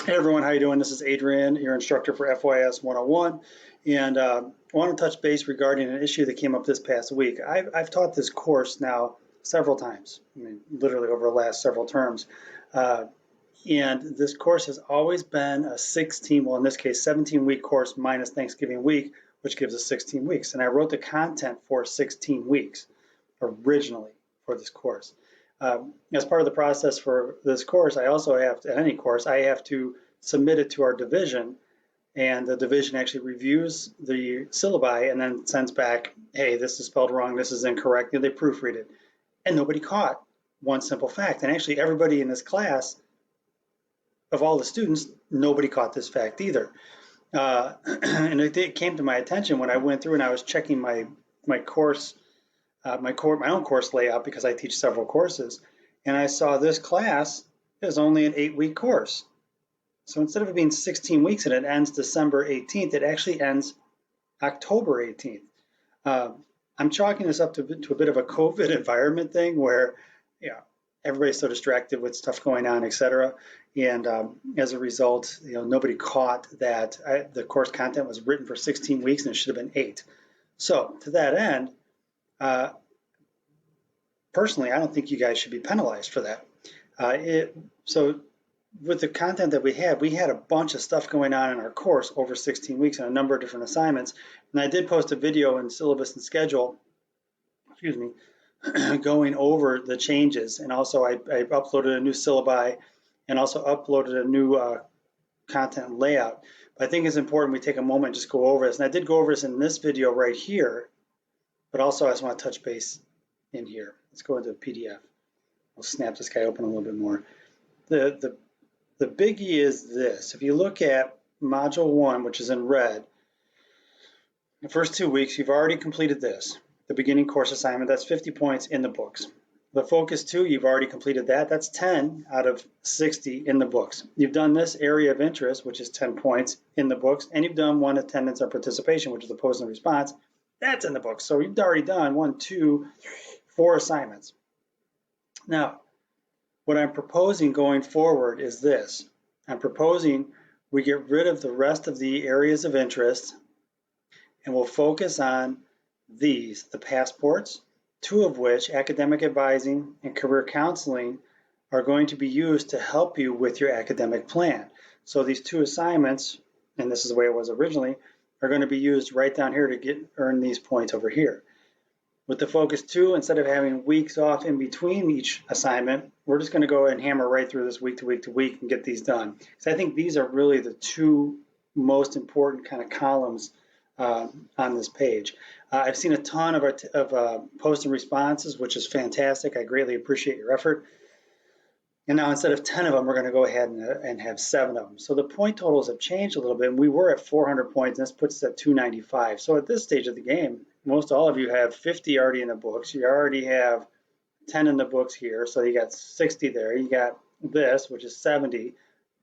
Hey everyone, how you doing? This is Adrian, your instructor for FYS 101, and I want to touch base regarding an issue that came up this past week. I've taught this course now several times, I mean, literally over the last several terms, uh, and this course has always been a 16, well in this case 17-week course minus Thanksgiving week, which gives us 16 weeks. And I wrote the content for 16 weeks originally for this course. As part of the process for this course, I also have to, any course, I have to submit it to our division, and the division actually reviews the syllabi and then sends back, hey, this is spelled wrong, this is incorrect, and they proofread it. And nobody caught one simple fact. And actually everybody in this class, of all the students, nobody caught this fact either. And it came to my attention when I went through and I was checking my course my own course layout because I teach several courses, and I saw this class is only an 8-week course. So instead of it being 16 weeks and it ends December 18th, it actually ends October 18th. I'm chalking this up to a bit of a COVID environment thing where, everybody's so distracted with stuff going on, etc. And as a result, nobody caught that the course content was written for 16 weeks and it should have been 8. So to that end, personally, I don't think you guys should be penalized for that. So with the content that we had a bunch of stuff going on in our course over 16 weeks and a number of different assignments. And I did post a video in syllabus and schedule, going over the changes. And also I uploaded a new syllabi and also uploaded a new content layout. But I think it's important we take a moment and just go over this. And I did go over this in this video right here, but also I just want to touch base in here. Let's go into the PDF. I'll snap this guy open a little bit more. The biggie is this. If you look at Module 1, which is in red, the first 2 weeks, you've already completed this. The beginning course assignment, that's 50 points in the books. The Focus 2, you've already completed that. That's 10 out of 60 in the books. You've done this area of interest, which is 10 points in the books, and you've done one attendance or participation, which is the post and response. That's in the books. So you've already done 1, 2, 4 assignments. Now, what I'm proposing going forward is this. I'm proposing we get rid of the rest of the areas of interest and we'll focus on these, the passports, 2 of which, academic advising and career counseling, are going to be used to help you with your academic plan. So these 2 assignments, and this is the way it was originally, are going to be used right down here to earn these points over here. With the Focus 2, instead of having weeks off in between each assignment, we're just going to go and hammer right through this week to week to week and get these done. So I think these are really the 2 most important kind of columns on this page. I've seen a ton of posts and responses, which is fantastic. I greatly appreciate your effort. And now instead of 10 of them, we're going to go ahead and have 7 of them. So the point totals have changed a little bit. And we were at 400 points, and this puts us at 295. So at this stage of the game, most all of you have 50 already in the books. You already have 10 in the books here. So you got 60 there. You got this, which is 70.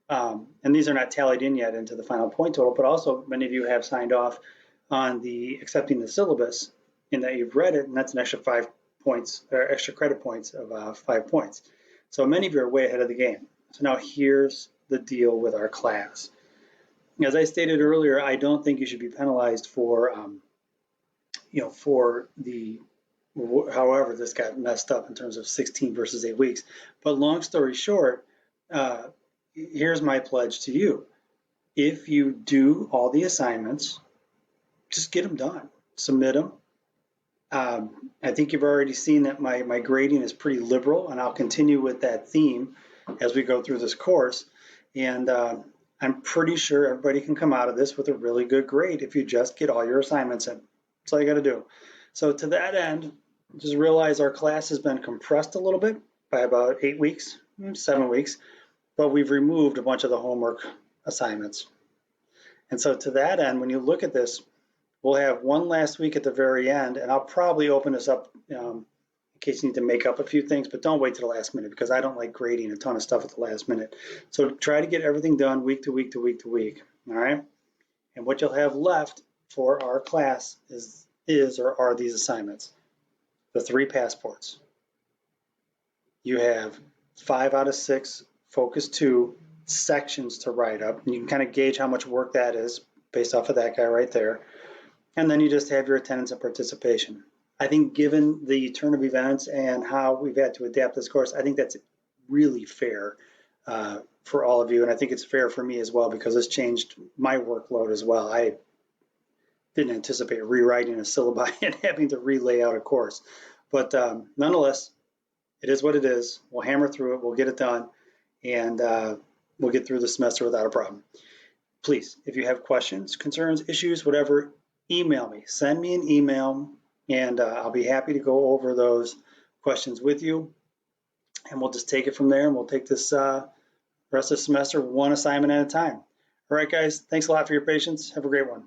And these are not tallied in yet into the final point total, but also many of you have signed off on the accepting the syllabus in that you've read it, and that's an extra 5 points, or extra credit points of 5 points. So many of you are way ahead of the game. So now here's the deal with our class. As I stated earlier, I don't think you should be penalized for, for the, however this got messed up in terms of 16 versus 8 weeks. But long story short, here's my pledge to you. If you do all the assignments, just get them done, submit them. I think you've already seen that my grading is pretty liberal, and I'll continue with that theme as we go through this course. And I'm pretty sure everybody can come out of this with a really good grade if you just get all your assignments in. That's all you got to do. So to that end, just realize our class has been compressed a little bit by about 8 weeks, 7 weeks, but we've removed a bunch of the homework assignments. And so to that end, when you look at this, we'll have one last week at the very end, and I'll probably open this up in case you need to make up a few things, but don't wait to the last minute because I don't like grading a ton of stuff at the last minute. So try to get everything done week to week to week to week, all right? And what you'll have left for our class are these assignments. The 3 passports. You have 5 out of 6 Focus 2 sections to write up. And you can kind of gauge how much work that is based off of that guy right there. And then you just have your attendance and participation. I think given the turn of events and how we've had to adapt this course, I think that's really fair for all of you. And I think it's fair for me as well, because it's changed my workload as well. I didn't anticipate rewriting a syllabi and having to relay out a course. But nonetheless, it is what it is. We'll hammer through it. We'll get it done. And we'll get through the semester without a problem. Please, if you have questions, concerns, issues, whatever, email me. Send me an email, and I'll be happy to go over those questions with you. And we'll just take it from there, and we'll take this rest of the semester one assignment at a time. All right, guys, thanks a lot for your patience. Have a great one.